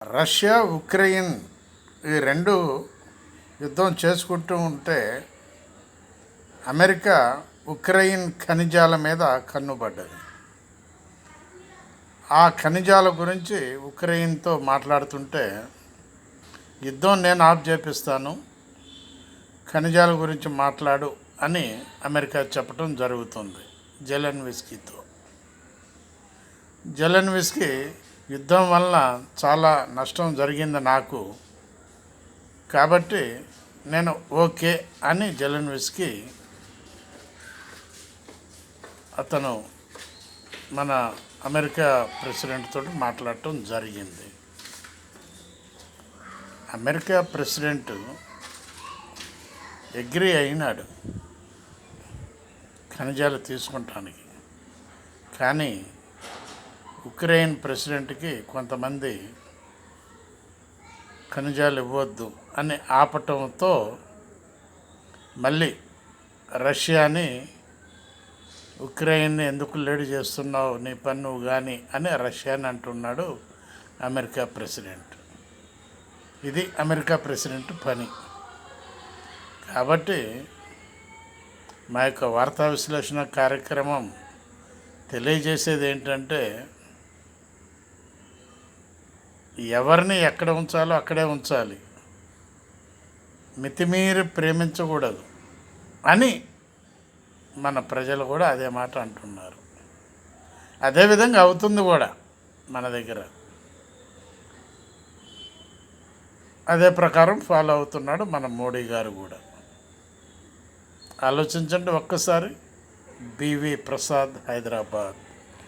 Russia Ukraine ఈ రెండు యుద్ధం చేసుకుంటూ ఉంటే అమెరికా ఉక్రెయిన్ ఖనిజాల మీద కన్నుపడ్డది. ఆ ఖనిజాల గురించి ఉక్రెయిన్తో మాట్లాడుతుంటే యుద్ధం నేను ఆఫ్ చేపిస్తాను, ఖనిజాల గురించి మాట్లాడు అని అమెరికా చెప్పడం జరుగుతుంది జెలెన్స్కీతో. జెలెన్స్కీ యుద్ధం వలన చాలా నష్టం జరిగింది నాకు, కాబట్టి నేను ఓకే అని జెలెన్స్కీ అతను మన అమెరికా ప్రెసిడెంట్ తోటి మాట్లాడటం జరిగింది. అమెరికా ప్రెసిడెంట్ అగ్రీ అయినాడు ఖనిజాలు తీసుకుంటానికి, కానీ ఉక్రెయిన్ ప్రెసిడెంట్కి కొంతమంది ఖనిజాలు ఇవ్వద్దు అని ఆపటంతో మళ్ళీ రష్యాని ఉక్రెయిన్ని ఎందుకు లేడు చేస్తున్నావు, నీ పని నువ్వు కానీ అని రష్యాని అంటున్నాడు అమెరికా ప్రెసిడెంట్. ఇది అమెరికా ప్రెసిడెంట్ పని. కాబట్టి మా యొక్క వార్తా విశ్లేషణ కార్యక్రమం తెలియజేసేది ఏంటంటే, ఎవరిని ఎక్కడ ఉంచాలో అక్కడే ఉంచాలి, మితిమీరి ప్రేమించకూడదు అని మన ప్రజలు కూడా అదే మాట అంటున్నారు. అదేవిధంగా అవుతుంది కూడా మన దగ్గర. అదే ప్రకారం ఫాలో అవుతున్నాడు మన మోడీ గారు కూడా. ఆలోచించండి ఒక్కసారి. బివి ప్రసాద్, హైదరాబాద్.